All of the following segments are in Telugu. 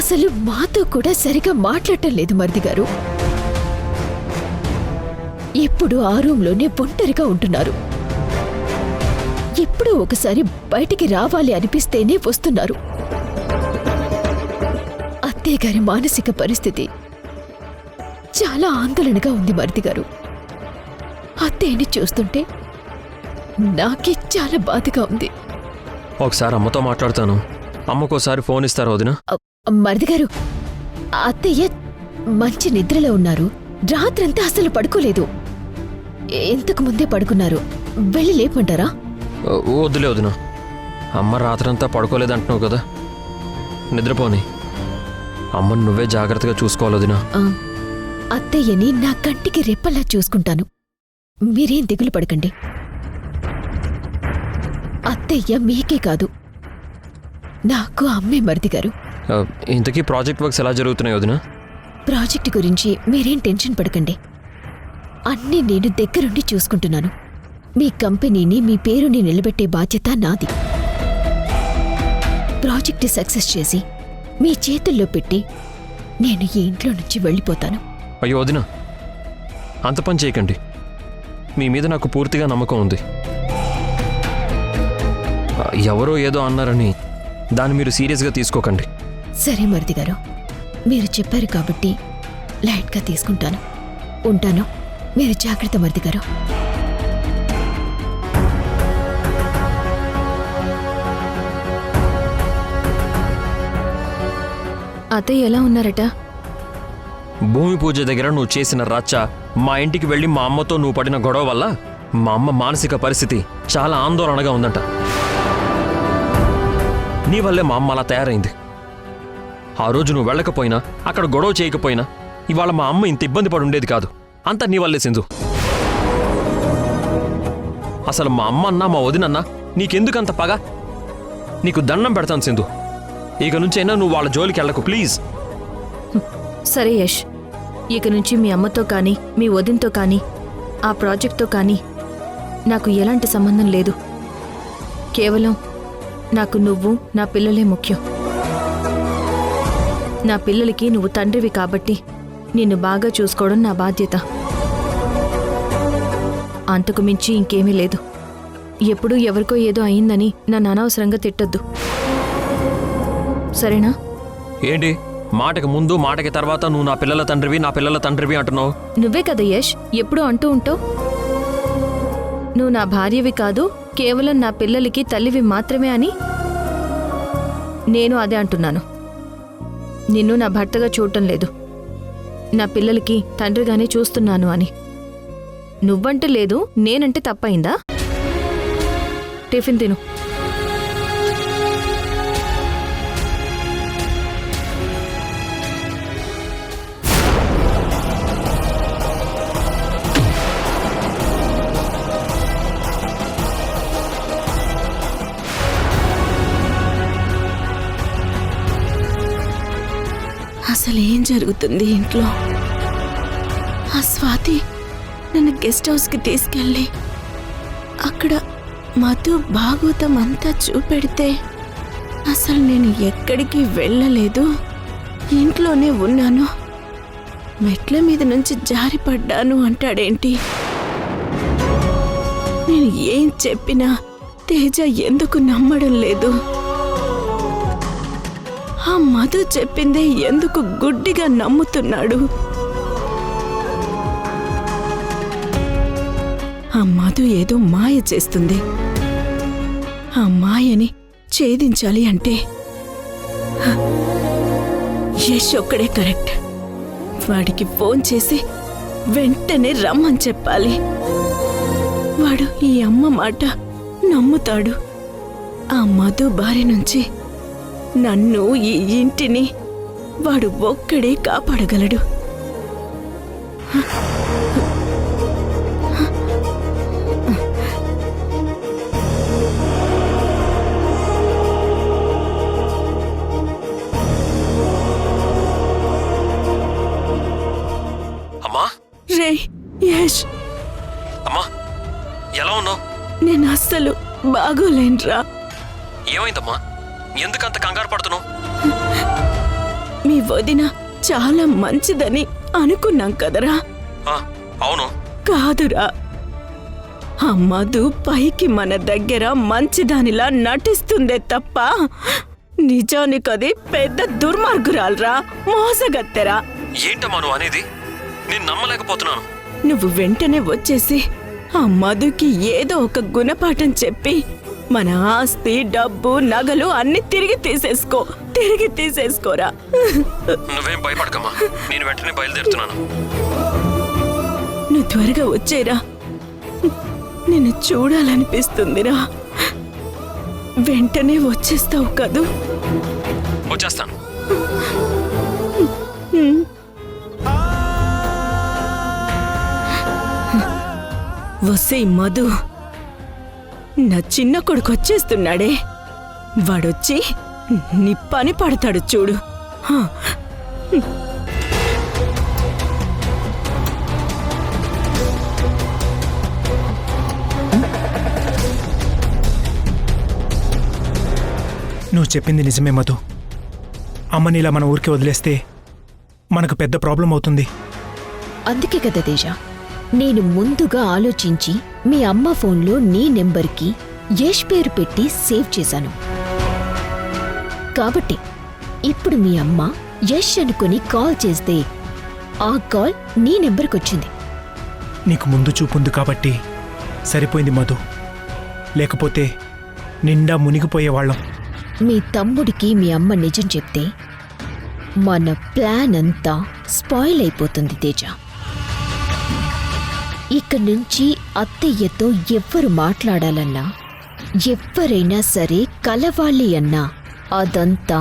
అసలు మాతో కూడా సరిగా మాట్లాడటం లేదు మరిది గారు. ఎప్పుడు ఆ రూంలోనే ఒంటరిగా ఉంటున్నారు. ఎప్పుడూ ఒకసారి బయటికి రావాలి అనిపిస్తేనే వస్తున్నారు. అత్తయ్య గారి మానసిక పరిస్థితి చాలా ఆందోళనగా ఉంది మరిది గారు. అత్తయ్యని చూస్తుంటే నాకే చాలా బాధగా ఉంది. ఒకసారి అమ్మతో మాట్లాడతాను. అమ్మకోసారి ఫోన్ ఇస్తారా వదిన? మరిది గారు, అత్తయ్య మంచి నిద్రలో ఉన్నారు. రాత్రంతా అసలు పడుకోలేదు. ఇంతకు ముందే పడుకున్నారు. వెళ్ళి లేపమంటారా? వద్దులే వదిన. అమ్మ రాత్రంతా పడుకోలేదంటున్నావు కదా, నిద్రపోని. అమ్మను నువ్వే జాగ్రత్తగా చూసుకోవాలి వదిన. అత్తయ్యని నా కంటికి రెప్పలా చూసుకుంటాను. మీరేం దిగులు పడకండి. అత్తయ్య మీకే కాదు, నాకు అమ్మే మరిది గారు. ఇంతకీ ప్రాజెక్ట్ వర్క్స్ ఎలా జరుగుతున్నాయి వదిన? ప్రాజెక్టు గురించి మీరేం టెన్షన్ పడకండి. అన్నీ నేను దగ్గరుండి చూసుకుంటున్నాను. మీ కంపెనీని, మీ పేరుని నిలబెట్టే బాధ్యత నాది. ప్రాజెక్టు సక్సెస్ చేసి మీ చేతుల్లో పెట్టి నేను ఈ ఇంట్లో నుంచి వెళ్ళిపోతాను. అయ్యో వదిన, అంత పని చేయకండి. మీ మీద నాకు పూర్తిగా నమ్మకం ఉంది. ఎవరో ఏదో అన్నారని దాన్ని మీరు సీరియస్గా తీసుకోకండి. సరే మరిది గారు, మీరు చెప్పారు కాబట్టి లైట్గా తీసుకుంటాను. ఉంటాను. మీరు జాగ్రత్త మరిది గారు. అత్తయ్య ఎలా ఉన్నారట? భూమి పూజ దగ్గర నువ్వు చేసిన రచ్చ, మా ఇంటికి వెళ్ళి మా అమ్మతో నువ్వు పడిన గొడవ వల్ల మా అమ్మ మానసిక పరిస్థితి చాలా ఆందోళనగా ఉందంట. నీ వల్లే మా అమ్మ అలా తయారైంది. ఆ రోజు నువ్వు వెళ్ళకపోయినా, అక్కడ గొడవ చేయకపోయినా ఇవాళ మా అమ్మ ఇంత ఇబ్బంది పడి ఉండేది కాదు. అంతా నీ వల్లే సింధు. అసలు మా అమ్మ అన్నా, మా వదినన్నా నీకెందుకంత పగ? నీకు దండం పెడతాను సింధు. ఇక నుంచైనా నువ్వు వాళ్ళ జోలికి వెళ్ళకు ప్లీజ్. సరే యష్, ఇక నుంచి మీ అమ్మతో కానీ, మీ వదినతో కానీ, ఆ ప్రాజెక్ట్తో కానీ నాకు ఎలాంటి సంబంధం లేదు. కేవలం నాకు నువ్వు, నా పిల్లలే ముఖ్యం. నా పిల్లలకి నువ్వు తండ్రివి కాబట్టి నిన్ను బాగా చూసుకోవడం నా బాధ్యత. అంతకు మించి ఇంకేమీ లేదు. ఎప్పుడూ ఎవరికో ఏదో అయిందని నన్ను అనవసరంగా తిట్టొద్దు, సరేనా? ఏంటి మాటకి ముందు మాటకి తర్వాత నువ్వు నా పిల్లల తండ్రివి, నా పిల్లల తండ్రివి అంటున్నావు? నువ్వే కదా యష్ ఎప్పుడూ అంటూ ఉంటావు, నువ్వు నా భార్యవి కాదు, కేవలం నా పిల్లలకి తల్లివి మాత్రమే అని. నేను అదే అంటున్నాను. నిన్ను నా భర్తగా చూడటం లేదు, నా పిల్లలకి తండ్రిగానే చూస్తున్నాను అని. నువ్వంటే లేదు, నేనంటే తప్పయిందా? టిఫిన్ తిను. అసలేం జరుగుతుంది ఇంట్లో? ఆ స్వాతి నన్ను గెస్ట్ హౌస్కి తీసుకెళ్ళి అక్కడ మధు భాగవతం అంతా చూపెడితే అసలు నేను ఎక్కడికి వెళ్ళలేదు, ఇంట్లోనే ఉన్నాను. మెట్ల మీద నుంచి జారిపడ్డాను అంటాడేంటి? నేను ఏం చెప్పినా తేజ ఎందుకు నమ్మడం లేదు? ఆ మధు చెప్పిందే ఎందుకు గుడ్డిగా నమ్ముతున్నాడు? ఆ మధు ఏదో మాయ చేస్తుంది. ఆ మాయని ఛేదించాలి అంటే యశ్ ఒక్కడే కరెక్ట్. వాడికి ఫోన్ చేసి వెంటనే రమ్మని చెప్పాలి. వాడు ఈ అమ్మ మాట నమ్ముతాడు. ఆ మధు బారి నుంచి నన్ను, ఈ ఇంటిని వాడు ఒక్కడే కాపాడగలడు. అమ్మా రే యష్, అమ్మా ఎలా ఉన్నావు? నేను అస్సలు బాగోలేనురా. ఏమైందమ్మా? ఎందుకంత కంగారు పడుతున్నావు? మీ వదిన చాలా మంచిదని అనుకున్నాం కదరా. అవును. కాదురా, ఆ మధు పైకి మన దగ్గర మంచిదానిలా నటిస్తుందే తప్ప నిజానికది పెద్ద దుర్మార్గురాల్రా, మోసగత్తెరా. ఏంటమ్మా నువ్వు అనేది? నేను నమ్మలేకపోతున్నాను. నువ్వు వెంటనే వచ్చేసి ఆ మధుకి ఏదో ఒక గుణపాఠం చెప్పి మన ఆస్తి, డబ్బు, నగలు అన్ని తిరిగి తీసేసుకోరా. నువ్వేం భయపడకమ్మా, నేను వెంటనే బయలుదేరుతున్నాను. నువ్వు త్వరగా వచ్చేరా, నిన్ను చూడాలనిపిస్తుందిరా. వెంటనే వచ్చేస్తావు కదూ? వచ్చేస్తాను. వసే మధు, నా చిన్న కొడుకు వచ్చేస్తున్నాడే, వాడొచ్చి నీ పని పడతాడు చూడు. హా. నువ్వు చెప్పింది నిజమే మధు. అమ్మని ఇలా మన ఊరికి వదిలేస్తే మనకు పెద్ద ప్రాబ్లం అవుతుంది. అందుకే కదా తేజ, నేను ముందుగా ఆలోచించి మీ అమ్మ ఫోన్లో నీ నెంబర్కి యష్ పేరు పెట్టి సేవ్ చేశాను. కాబట్టి ఇప్పుడు మీ అమ్మ యష్ అనుకుని కాల్ చేస్తే ఆ కాల్ నీ నెంబర్కొచ్చింది. నీకు ముందు చూపుంది కాబట్టి సరిపోయింది మధు. లేకపోతే నిండా మునిగిపోయేవాళ్ళం. మీ తమ్ముడికి మీ అమ్మ నిజం చెప్తే మన ప్లాన్ అంతా స్పాయిల్ అయిపోతుంది తేజ. ఇక నుంచి అత్తయ్యతో ఎవ్వరు మాట్లాడాలన్నా, ఎవ్వరైనా సరే కలవాలి అన్నా అదంతా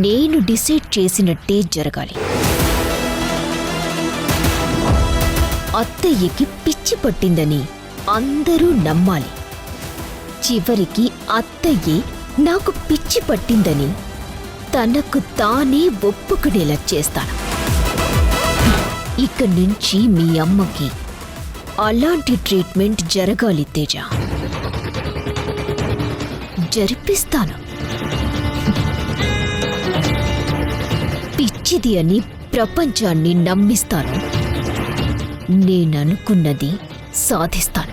నేను డిసైడ్ చేసినట్టే జరగాలి. అత్తయ్యకి పిచ్చి పట్టిందని అందరూ నమ్మాలి. చివరికి అత్తయ్యే నాకు పిచ్చి పట్టిందని తనకు తానే ఒప్పుకునేలా చేస్తాను. ఇక నుంచి మీ అమ్మకి అలాంటి ట్రీట్మెంట్ జరగాలి తేజ. జరిపిస్తాను. పిచ్చిది అని ప్రపంచాన్ని నమ్మిస్తాను. నేననుకున్నది సాధిస్తాను.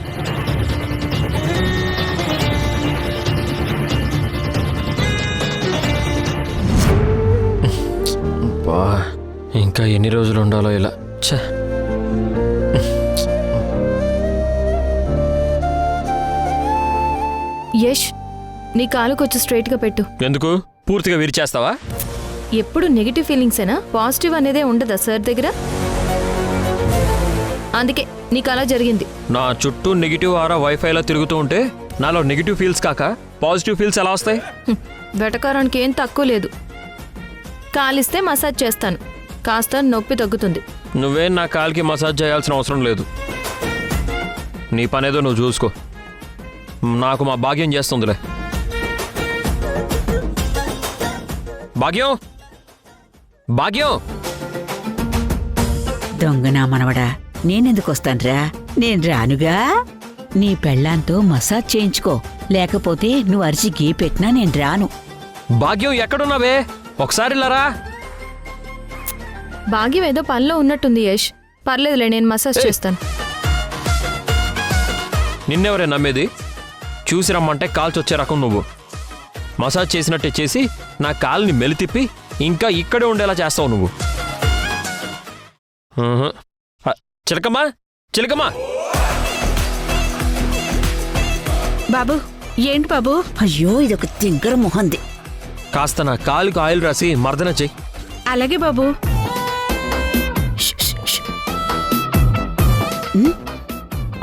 ఇంకా ఎన్ని రోజులు ఉండాలో ఇలా. ఛ! యష్, నీ కాలు కొంచెం స్ట్రైట్గా పెట్టు. ఎందుకు? పూర్తిగా విరిచేస్తావా? ఎప్పుడు నెగిటివ్ ఫీలింగ్సేనా, పాజిటివ్ అనేదే ఉండదా సార్ దగ్గర? అందుకే నీకు అలా జరిగింది. నా చుట్టూ నెగిటివ్ ఆరా వైఫైలా తిరుగుతూ ఉంటే నాలో నెగిటివ్ ఫీల్స్ కాక పాజిటివ్ ఫీల్స్ ఎలా వస్తాయి? వెటకారానికి ఏం తక్కువ లేదు. కాలిస్తే మసాజ్ చేస్తాను, కాస్త నొప్పి తగ్గుతుంది. నువ్వేం నా కాలికి మసాజ్ చేయాల్సిన అవసరం లేదు. నీ పనేదో నువ్వు చూసుకో. నాకు మా భాగ్యం చేస్తుందిలే. భాగ్యం, భాగ్యం! దొంగనా మనవడా, నేనెందుకొస్తాన్రా? నేను రానుగా. నీ పెళ్ళాంతో మసాజ్ చేయించుకో, లేకపోతే నువ్వు అరిచి గీ పెట్టినా నేను రాను. భాగ్యం ఎక్కడున్నావే? ఒకసారి ఇలారా. భాగ్యం ఏదో పనిలో ఉన్నట్టుంది యష్. పర్లేదులే, నేను మసాజ్ చేస్తాను. నిన్నెవరే నమ్మేది? చూసి రమ్మంటే కాల్చొచ్చే రకం నువ్వు. మసాజ్ చేసినట్టే చేసి నా కాల్ని మెలితిప్పి ఇంకా ఇక్కడే ఉండేలా చేస్తావు నువ్వు. చిలకమ్మా, చిలకమ్మా! బాబు, ఏంటి బాబు? అయ్యో, ఇదొక తింకర మొహంది. కాస్త నా కాలుకి ఆయిల్ రాసి మర్దన చెయ్యి. అలాగే బాబు.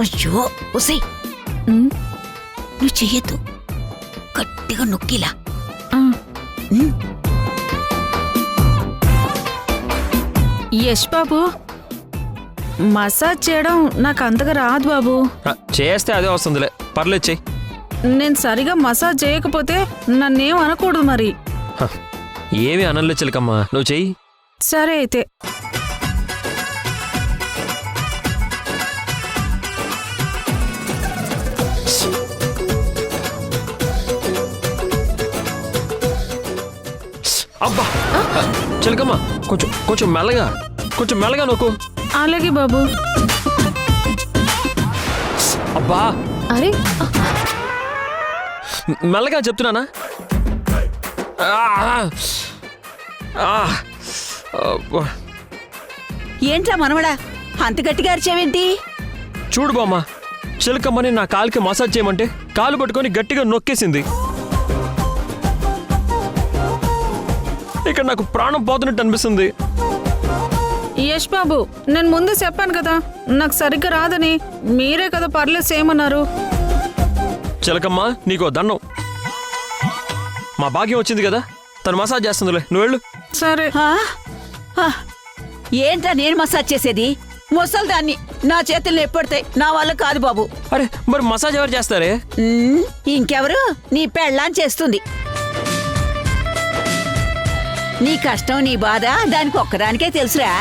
అయ్యో ఒసై, నువ్వు చెయ్యొద్దు. గట్టిగా నొక్కిలా. యష్ బాబు, మసాజ్ చేయడం నాకు అంతగా రాదు బాబు. చేస్తే అదే వస్తుందిలే, పర్లేదు చెయ్యి. నేను సరిగా మసాజ్ చేయకపోతే నన్నేం అనకూడదు మరి. ఏమి అనలే చిలకమ్మా, నువ్వు చెయ్యి. సరే అయితే. అబ్బా చిలకమ్మ కొంచెం కొంచెం మెల్లగా నొక్కు. అలాగే బాబు. అబ్బా అరే మెల్లగా చెప్తున్నానా? అబ్బా. ఏంట్రా మనవడా అంత గట్టిగా అరిచావేంటి? చూడు బామ్మ, చిలకమ్మని నా కాలుకి మసాజ్ చేయమంటే కాలు పట్టుకొని గట్టిగా నొక్కేసింది. ఇక్కడ నాకు ప్రాణం పోతున్నట్టు అనిపిస్తుంది. యష్ బాబు, నేను ముందే చెప్పాను కదా నాకు సరిగ్గా రాదని. మీరే కదా పర్లేదు చేయమన్నారు. చిలకమ్మ నీకో దండం. మా భాగ్యం వచ్చింది కదా, తను మసాజ్ చేస్తుందిలే, నువ్వు వెళ్ళు. సరే. ఆ? ఆ, ఏంట్రా నేను మసాజ్ చేసేది? ముసల్దాన్ని నా చేతుల్లో ఎప్పుడతాయి, నా వల్ల కాదు బాబు. అరే మరి మసాజ్ ఎవరు చేస్తారే? ఇంకెవరు? నీ పెళ్ళాం చేస్తుంది. నీ కష్టం నీ బాధ దానికి ఒక్కదానికే తెలుసురా.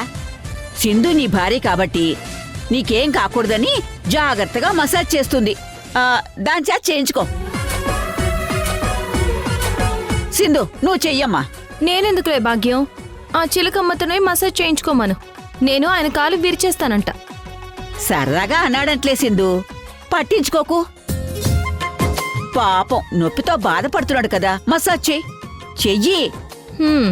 సింధు నీ భార్య కాబట్టి నీకేం కాకూడదని జాగ్రత్తగా మసాజ్ చేస్తుంది. దాని చేత చేయించుకో. సింధు నువ్వు చెయ్యమ్మా. నేనెందుకులే భాగ్యం, ఆ చిలకమ్మతోనే మసాజ్ చేయించుకోమను. నేను ఆయన కాలు విరిచేస్తానంట. సరదాగా అన్నాడంట్లే సింధు, పట్టించుకోకు. పాపం నొప్పితో బాధపడుతున్నాడు కదా, మసాజ్ చెయ్యి. హ్మ్.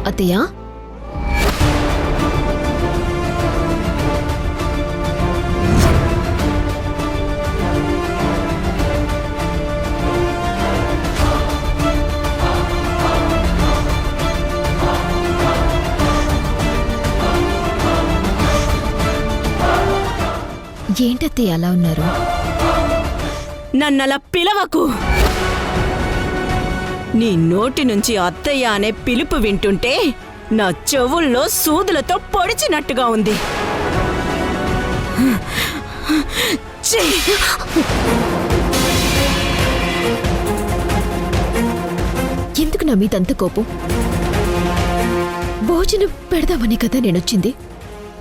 అత్తయ్య, ఏంటత్తయ్య అలా ఉన్నారు? నన్నలా పిలవకు. నీ నోటి నుంచి అత్తయ్య అనే పిలుపు వింటుంటే నా చెవుల్లో సూదులతో పొడిచినట్టుగా ఉంది. ఛీ! ఎందుకు నా మీద అంత కోపం? భోజనం పెడదామని కదా నేనొచ్చింది.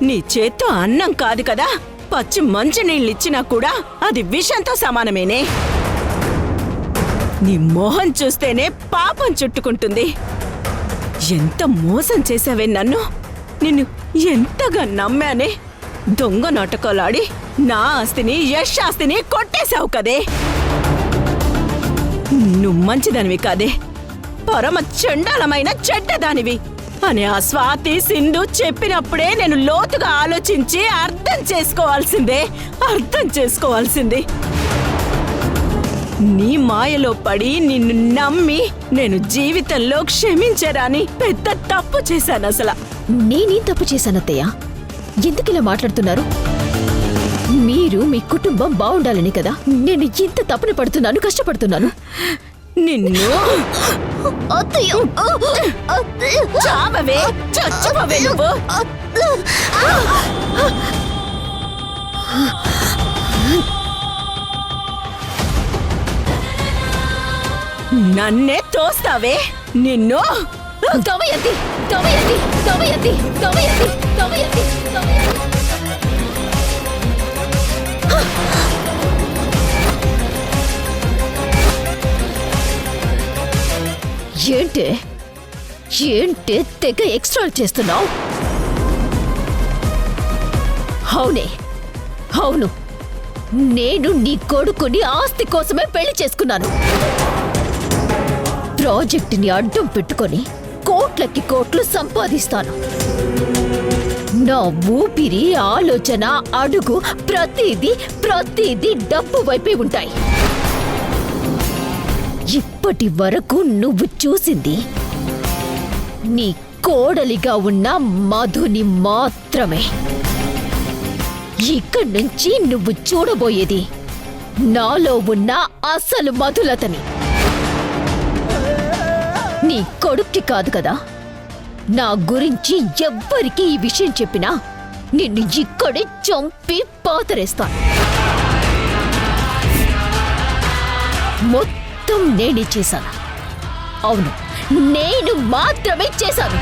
నీ చేత్తో అన్నం కాదు కదా, పచ్చి మంచినీళ్ళిచ్చినా కూడా అది విషంతో సమానమేనే. నీ మొహం చూస్తేనే పాపం చుట్టుకుంటుంది. ఎంత మోసం చేశావే నన్ను. నిన్ను ఎంతగా నమ్మానే. దొంగ నాటకాలాడి నా ఆస్తిని యశ్ ఆస్తిని కొట్టేశావు కదే. నువ్వు మంచిదానివి కాదే, పరమ చండాలమైన చెడ్డదానివి అని ఆ స్వాతి సింధు చెప్పినప్పుడే నేను లోతుగా ఆలోచించి అర్థం చేసుకోవాల్సిందే. నీ మాయలో పడి నిన్ను నమ్మి నేను జీవితంలో క్షమించరాని పెద్ద తప్పు చేశాను. అసలు నేనేం తప్పు చేశానత్తయ్య? ఎందుకు ఇలా మాట్లాడుతున్నారు? మీరు మీ కుటుంబం బాగుండాలని కదా నేను ఇంత తప్పున పడుతున్నాను, కష్టపడుతున్నాను. నిన్ను చావవే, చచ్చిపోవే నువ్వు. నన్నే తోస్తావే నిన్ను. తమయంతి, తమయంతి, తమయంతి, తమయంతి, తమయంతి, తమయంతి. ఏంటే తెగ ఎక్స్ట్రా చేస్తున్నావు? అవును, నేను నీ కొడుకుని ఆస్తి కోసమే పెళ్లి చేసుకున్నాను. ప్రాజెక్టుని అడ్డం పెట్టుకొని కోట్లకి కోట్లు సంపాదిస్తాను. నా ఊపిరి, ఆలోచన, అడుగు ప్రతిదీ డబ్బు వైపే ఉంటాయి. ఇప్పటి వరకు నువ్వు చూసింది నీ కోడలిగా ఉన్న మధుని మాత్రమే. ఇక్కడి నుంచి నువ్వు చూడబోయేది నాలో ఉన్న అసలు మధులతని. నీ కొడుక్కి కాదు కదా. నా గురించి ఎవ్వరికి ఈ విషయం చెప్పినా నిన్ను ఇక్కడే చంపి పాతరేస్తాను. మొత్తం నేనే చేశాను. అవును, నేను మాత్రమే చేశాను.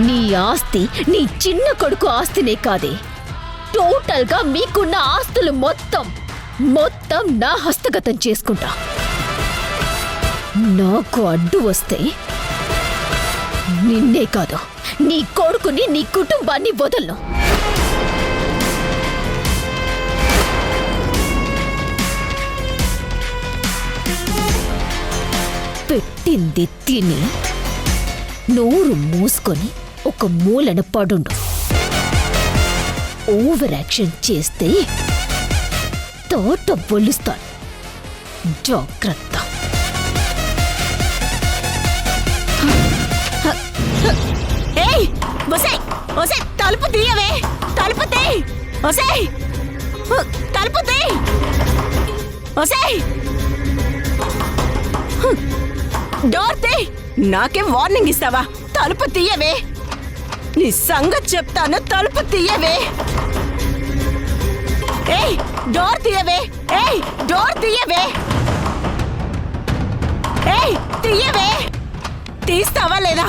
నీ ఆస్తి నీ చిన్న కొడుకు ఆస్తినే కాదే, టోటల్గా మీకున్న ఆస్తులు మొత్తం నా హస్తగతం చేసుకుంటా. నాకు అడ్డు వస్తే నిన్నే కాదు, నీ కొడుకుని నీ కుటుంబాన్ని వదలను. పెట్టింది తిని నోరు మూసుకొని ఒక మూలన పడుండు. ఓవర్ యాక్షన్ చేస్తే తోట బొలుస్తాను. జాగ్రత్త. ఏయ్ ఒసే ఒసే తలుపు తీయవే, తలుపు తీ. ఒసే తలుపు తీ. ఒసే డోర్ తీ. నాకేం వార్నింగ్ ఇస్తావా? తలుపు తీయవే. నీ సంగతి చెప్తాను. తలుపు తీయవే. ఏయ్ డోర్ తీయవే. ఏయ్ డోర్ తీయవే. ఏయ్ తీయవే. తీస్తావా లేదా?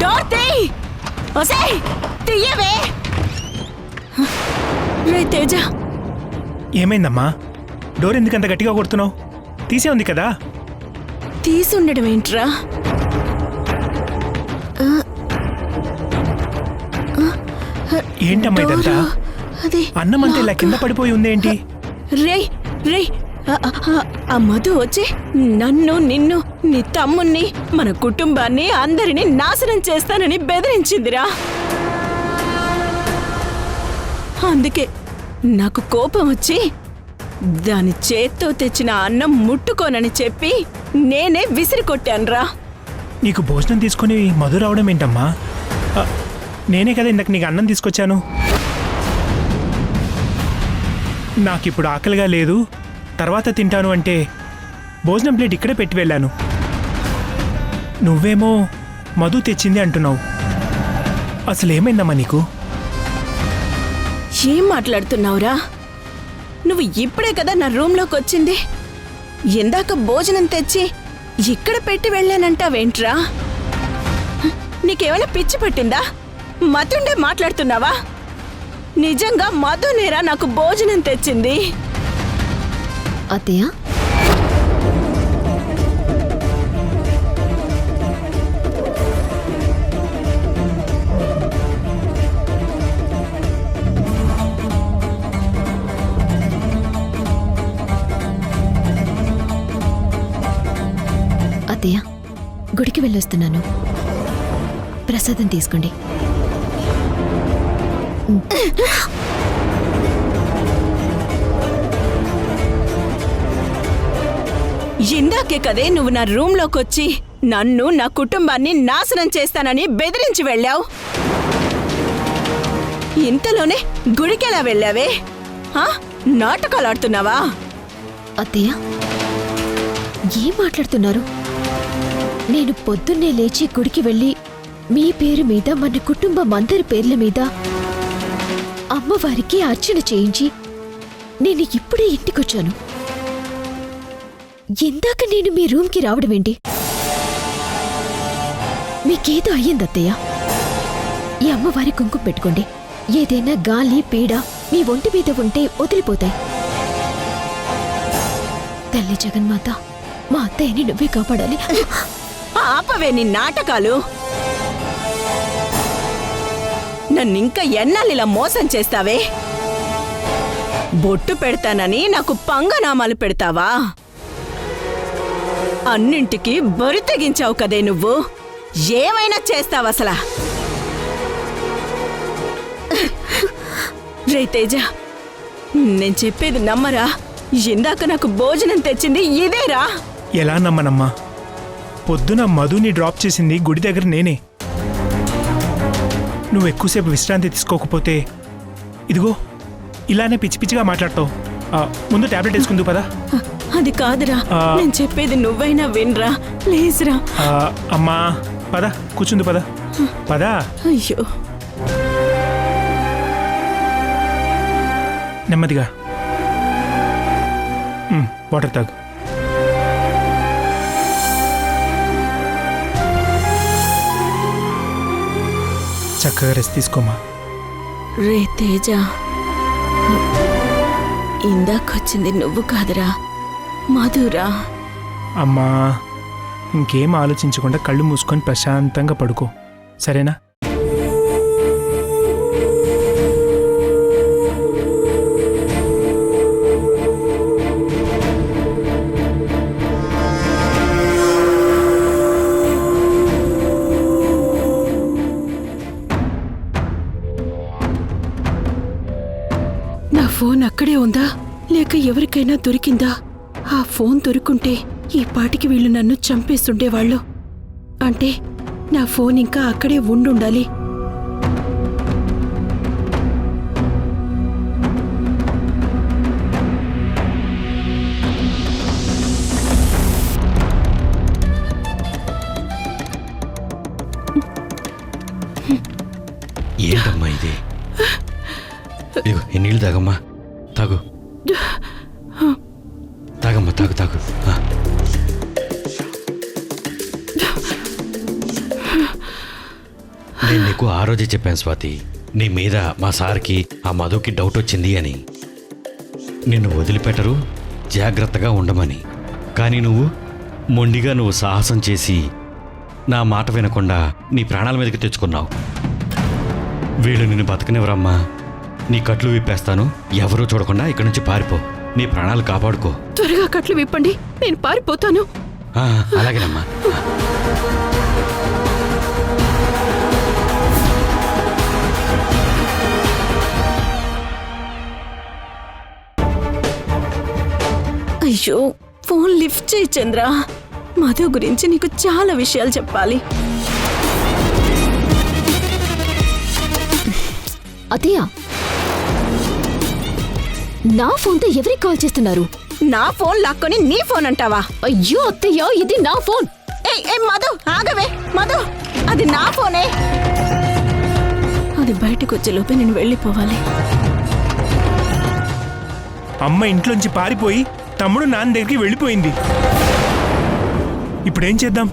డోర్ తీ. ఒసేయ్ తీయవే. రే తేజ, ఏమైందమ్మా? డోర్ ఎందుకంత గట్టిగా కొడుతున్నావు? తీసే ఉంది కదా. తీసుండడం ఏంట్రా? ఏంటమ్మా ఇదంతా? అది అన్నం అంతా ఇలా కింద పడిపోయి ఉందేంటి? రే రే ఆ మధు వచ్చి నన్ను, నిన్ను, నీ తమ్ముణ్ణి, మన కుటుంబాన్ని అందరినీ నాశనం చేస్తానని బెదిరించిందిరా. అందుకే నాకు కోపం వచ్చి దాని చేత్తో తెచ్చిన అన్నం ముట్టుకోనని చెప్పి నేనే విసిరి కొట్టానురా. నీకు భోజనం తీసుకుని మధు రావడం ఏంటమ్మా? నేనే కదా ఇందాక నీకు అన్నం తీసుకొచ్చాను. నాకిప్పుడు ఆకలిగా లేదు, తర్వాత తింటాను అంటే భోజనం ప్లేట్ ఇక్కడే పెట్టి వెళ్ళాను. నువ్వేమో మధు తెచ్చింది అంటున్నావు. అసలు ఏమైందమ్మా నీకు? ఏం మాట్లాడుతున్నావురా? నువ్వు ఇప్పుడే కదా నా రూంలోకి వచ్చింది. ఇందాక భోజనం తెచ్చి ఇక్కడ పెట్టి వెళ్ళానంటావేంట్రా? నీకేమైనా పిచ్చి పట్టిందా? మతుండే మాట్లాడుతున్నావా? నిజంగా మధునేరా నాకు భోజనం తెచ్చింది. అత్తయ్య, అత్తయ్య, గుడికి వెళ్ళొస్తున్నాను. ప్రసాదం తీసుకోండి. ఇందాకే కదే నువ్వు నా రూంలోకి వచ్చి నన్ను, నా కుటుంబాన్ని నాశనం చేస్తానని బెదిరించి వెళ్ళావు. ఇంతలోనే గుడికెలా వెళ్ళావే? నాటకాలాడుతున్నావా? అత్తయ్య, ఏం మాట్లాడుతున్నారు? నేను పొద్దున్నే లేచి గుడికి వెళ్ళి మీ పేరు మీద, మన కుటుంబం అందరి పేర్ల మీద అమ్మవారికి అర్చన చేయించి నేను ఇప్పుడే ఇంటికొచ్చాను. ఇందాక నేను మీ రూమ్కి రావడం ఏంటి? మీకేదో అయ్యిందత్తయ్య. ఈ అమ్మవారి కుంకుమ పెట్టుకోండి. ఏదైనా గాలి, పీడ మీ ఒంటి మీద ఉంటే వదిలిపోతాయి. తల్లి జగన్మాత, మా అత్తయ్యని నువ్వే కాపాడాలి. ఆపవే నీ నాటకాలు. నన్నింకా ఎన్నాళ్ళిలా మోసం చేస్తావే? బొట్టు పెడతానని నాకు పంగనామాలు పెడతావా? అన్నింటికి బరి తెగించావు కదే నువ్వు. ఏమైనా చేస్తావసలా? రే తేజ, నేను చెప్పేది నమ్మరా? ఇందాక నాకు భోజనం తెచ్చింది ఇదేరా. ఎలా నమ్మనమ్మా? పొద్దున మధుని డ్రాప్ చేసింది గుడి దగ్గర నేనే. నువ్వు ఎక్కువసేపు విశ్రాంతి తీసుకోకపోతే ఇదిగో ఇలానే పిచ్చి పిచ్చిగా మాట్లాడతావు. ముందు టాబ్లెట్ వేసుకుందు పదా. అది కాదురా, నేను చెప్పేది నువ్వైనా వినరా ప్లీజ్ రా. అమ్మా పద, కూర్చుంది పద పదా. అయ్యో, నెమ్మదిగా వాటర్ తాగు. చక్కగా రెస్ట్ తీసుకోమా. రే తేజ, ఇందాకొచ్చింది నువ్వు కాదురా, మధురా. అమ్మా, ఇంకేం ఆలోచించకుండా కళ్ళు మూసుకొని ప్రశాంతంగా పడుకో, సరేనా? నా ఫోన్ అక్కడే ఉందా లేక ఎవరికైనా దొరికిందా? ఆ ఫోన్ దొరుకుంటే ఈ పాటికి వీళ్ళు నన్ను చంపేస్తుండేవాళ్ళు. అంటే నా ఫోన్ ఇంకా అక్కడే ఉండుండాలి. ఏంటమ్మా ఇది? ఇదిగో ఈ నీళ్ళు తాగమ్మా, తాగు తాగమ్మా, తాగు తాగు. నేను నీకు ఆ రోజే చెప్పాను స్వాతి, నీ మీద మా సార్కి ఆ మధుకి డౌట్ వచ్చింది అని. నిన్ను వదిలిపెట్టరు, జాగ్రత్తగా ఉండమని. కానీ మొండిగా నువ్వు సాహసం చేసి నా మాట వినకుండా నీ ప్రాణాల మీదకి తెచ్చుకున్నావు. వీళ్ళు నిన్ను బతకనివ్వరమ్మా. నీ కట్లు విప్పేస్తాను, ఎవరూ చూడకుండా ఇక్కడి నుంచి పారిపో, నీ ప్రాణాలు కాపాడుకో. త్వరగా కట్లు విప్పండి, నేను పారిపోతాను. అలాగేనమ్మా. అయ్యో, ఫోన్ లిఫ్ట్ చేయి చంద్ర. మధు గురించి నీకు చాలా విషయాలు చెప్పాలి. అత్తయ్య, నా ఫోన్తో ఎవరికి కాల్ చేస్తున్నారు? నా ఫోన్ లాక్కొని నీ ఫోన్ అంటావా? అయ్యో అత్తయ్య, ఇది నా ఫోన్. ఏయ్ మధు, ఆగవే మధు, అది నా ఫోనే. అది బయటకు వచ్చేలోపే నేను వెళ్ళిపోవాలి. అమ్మ ఇంట్లోంచి పారిపోయి తమ్ముడు నాన్న దగ్గరికి వెళ్ళిపోయింది. ఇప్పుడేం చేద్దాం?